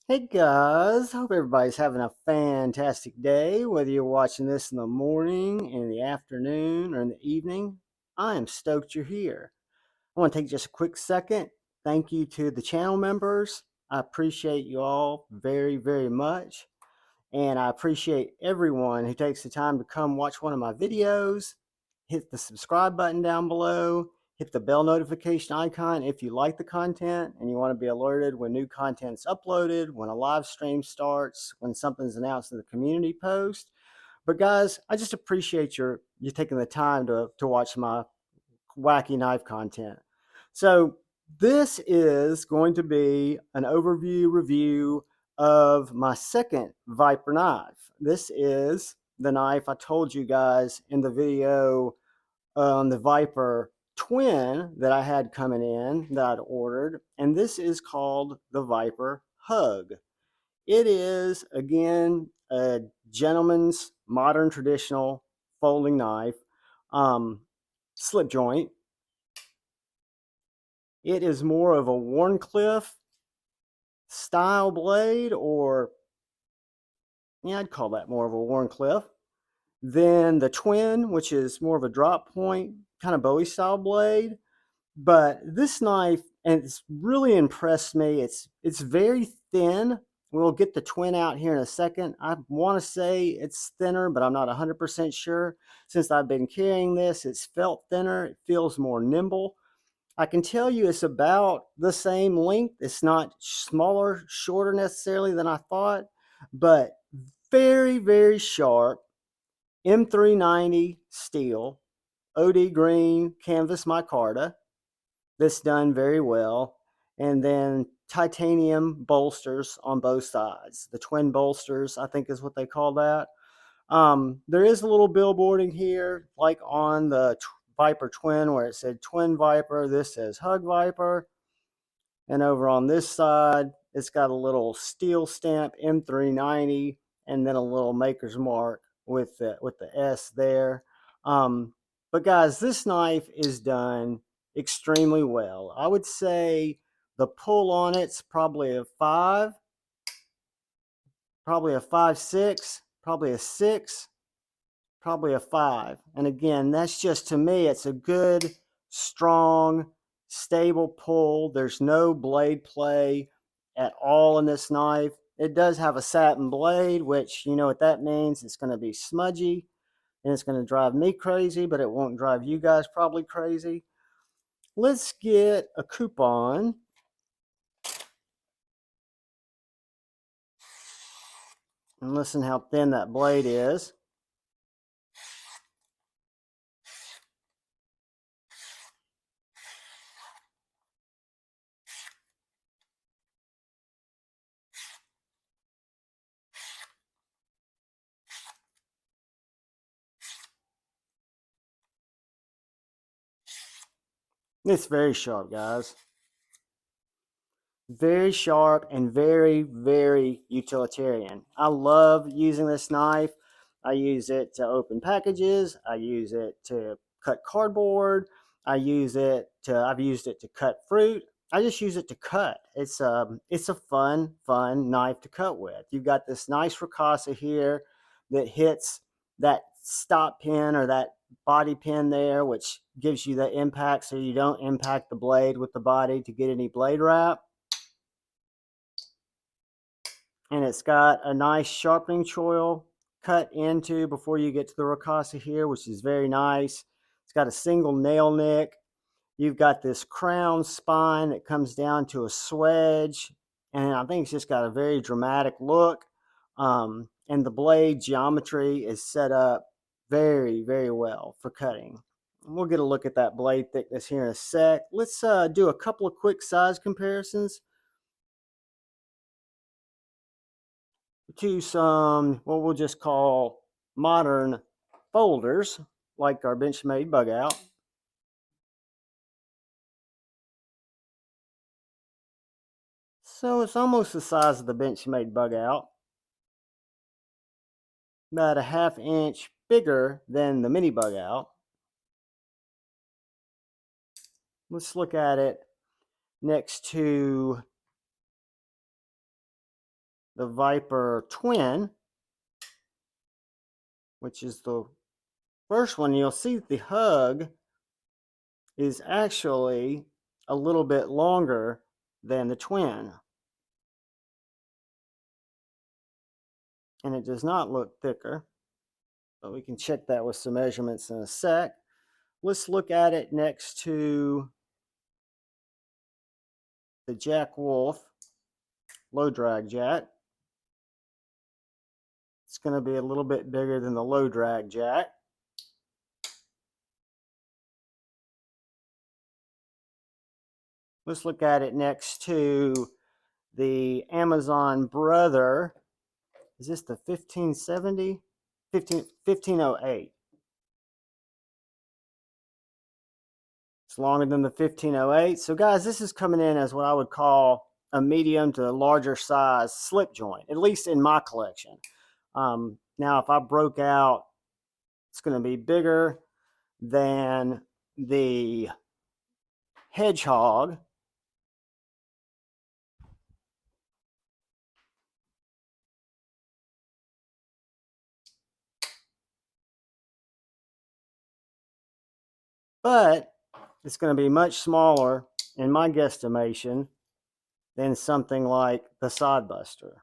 Hey guys, hope everybody's having a fantastic day, whether you're watching this in the morning, in the afternoon, or in the evening. I am stoked you're here. I want to take just a quick second. Thank you to the channel members. I appreciate you all very, very much. And I appreciate everyone who takes the time to come watch one of my videos. Hit the subscribe button down below. Hit the bell notification icon if you like the content and you want to be alerted when new content's uploaded, when a live stream starts, when something's announced in the community post. But guys, I just appreciate you taking the time to watch my wacky knife content. So this is going to be an overview review of my second Viper knife. This is the knife I told you guys in the video on the Viper twin that I had coming in that I'd ordered. And this is called the Viper Hug. It is, again, a gentleman's modern traditional folding knife, slip joint. It is more of a Wharncliffe style blade, or yeah, I'd call that more of a Wharncliffe, than the twin, which is more of a drop point, kind of Bowie style blade. But this knife, and it's really impressed me, it's very thin. We'll get the twin out here in a second. I want to say it's thinner, but I'm not 100% sure. Since I've been carrying this, it's felt thinner. It feels more nimble. I can tell you it's about the same length. It's not smaller, shorter necessarily than I thought, but very, very sharp. M390 steel, OD green canvas micarta. That's done very well. And then titanium bolsters on both sides. The twin bolsters, I think is what they call that. There is a little billboarding here, like on the Viper Twin, where it said Twin Viper. This says Hug Viper. And over on this side, it's got a little steel stamp M390, and then a little maker's mark with the S there. But guys, this knife is done extremely well. I would say the pull on it's probably a 5, probably a 5.6, probably a 6, probably a 5. And again, that's just, to me, it's a good, strong, stable pull. There's no blade play at all in this knife. It does have a satin blade, which, you know what that means. It's going to be smudgy and it's going to drive me crazy, but it won't drive you guys probably crazy. Let's get a coupon and listen how thin that blade is. It's very sharp, guys. Very sharp and very, very utilitarian. I love using this knife. I use it to open packages. I use it to cut cardboard. I've used it to cut fruit. I just use it to cut. It's a fun knife to cut with. You've got this nice ricotta here that hits that stop pin or that body pin there, which gives you the impact so you don't impact the blade with the body to get any blade wrap. And it's got a nice sharpening choil cut into before you get to the ricotta here, which is very nice. It's got a single nail nick. You've got this crown spine that comes down to a swedge, and I think it's just got a very dramatic look. And the blade geometry is set up very, very well for cutting. We'll get a look at that blade thickness here in a sec. Let's do a couple of quick size comparisons to some what we'll just call modern folders, like our Benchmade bug out. So it's almost the size of the Benchmade bug out, about a ½ inch bigger than the mini bug out. Let's look at it next to the Viper Twin, which is the first one, you'll see the hug is actually a little bit longer than the Twin. And it does not look thicker, but we can check that with some measurements in a sec. Let's look at it next to the Jack Wolf low drag jack. It's going to be a little bit bigger than the low drag jack. Let's look at it next to the Amazon Brother. Is this the 1570? 1508. It's longer than the 1508. So guys, this is coming in as what I would call a medium to larger size slip joint, at least in my collection. Now, if I broke out, it's going to be bigger than the Hedgehog. But it's going to be much smaller, in my guesstimation, than something like the Sodbuster,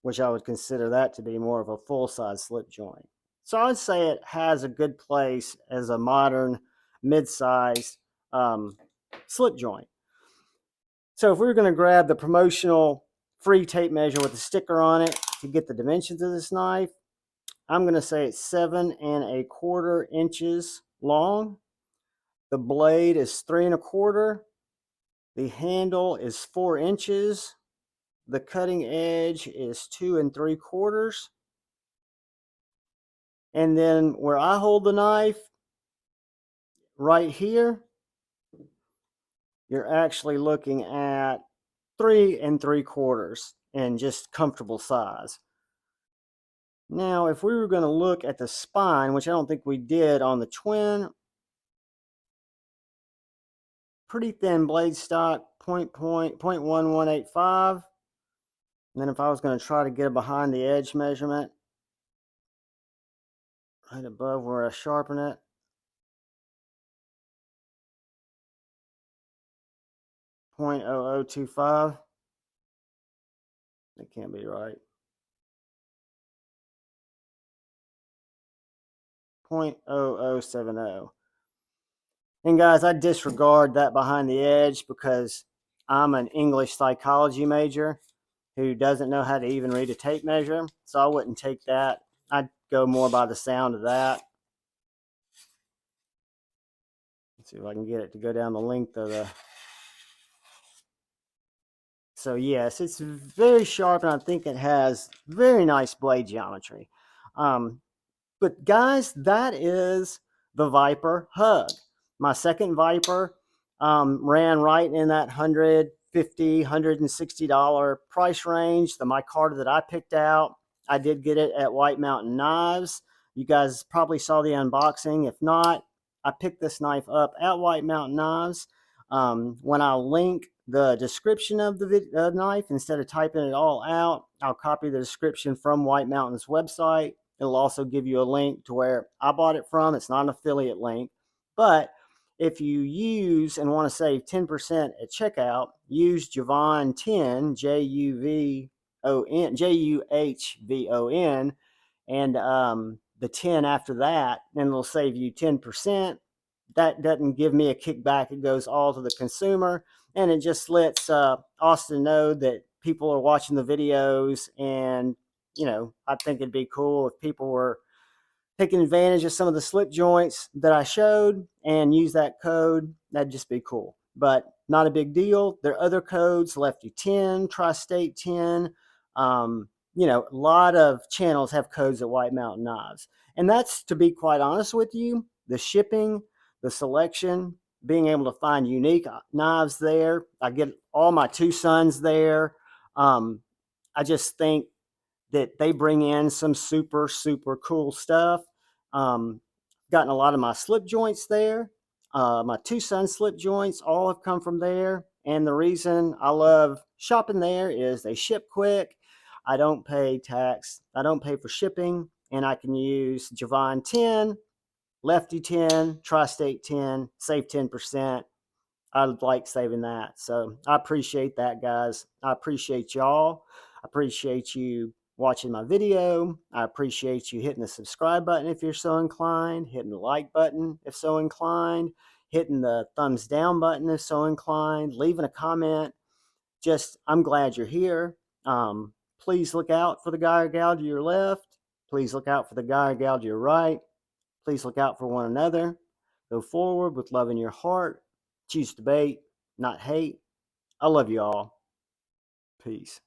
which I would consider that to be more of a full-size slip joint. So I would say it has a good place as a modern mid-size slip joint. So if we were going to grab the promotional free tape measure with a sticker on it to get the dimensions of this knife, I'm going to say it's 7 1/4 inches long. The blade is 3 1/4. The handle is 4 inches. The cutting edge is 2 3/4. And then where I hold the knife, right here, you're actually looking at 3 3/4 and just comfortable size. Now, if we were going to look at the spine, which I don't think we did on the Twin, pretty thin blade stock, 0.1185. And then if I was going to try to get a behind the edge measurement, right above where I sharpen it, 0.0025. That can't be right. 0.0070. And guys, I disregard that behind the edge because I'm an English psychology major who doesn't know how to even read a tape measure. So I wouldn't take that. I'd go more by the sound of that. Let's see if I can get it to go down the length of the... So yes, it's very sharp, and I think it has very nice blade geometry. But guys, that is the Viper Hug. My second Viper ran right in that $150, $160 price range. The Micarta that I picked out, I did get it at White Mountain Knives. You guys probably saw the unboxing. If not, I picked this knife up at White Mountain Knives. When I link the description of the knife, instead of typing it all out, I'll copy the description from White Mountain's website. It'll also give you a link to where I bought it from. It's not an affiliate link, but if you use and want to save 10% at checkout, use Juvon10, Juhvon, and the 10 after that, and it'll save you 10%. That doesn't give me a kickback. It goes all to the consumer, and it just lets Austin know that people are watching the videos. And I think it'd be cool if people were taking advantage of some of the slip joints that I showed and use that code. That'd just be cool, but not a big deal. There are other codes: Lefty 10, Tri-State 10. A lot of channels have codes at White Mountain Knives, and that's, to be quite honest with you, the shipping, the selection, being able to find unique knives there. I get all my two sons there. I just think that they bring in some super, super cool stuff. Gotten a lot of my slip joints there. My two sons slip joints all have come from there. And the reason I love shopping there is they ship quick. I don't pay tax. I don't pay for shipping, and I can use Javon 10, Lefty 10, Tri-State 10, save 10%. I like saving that. So I appreciate that, guys. I appreciate y'all. I appreciate you watching my video. I appreciate you hitting the subscribe button if you're so inclined, hitting the like button if so inclined, hitting the thumbs down button if so inclined, leaving a comment. Just, I'm glad you're here. Please look out for the guy or gal to your left. Please look out for the guy or gal to your right. Please look out for one another. Go forward with love in your heart. Choose debate, not hate. I love you all. Peace.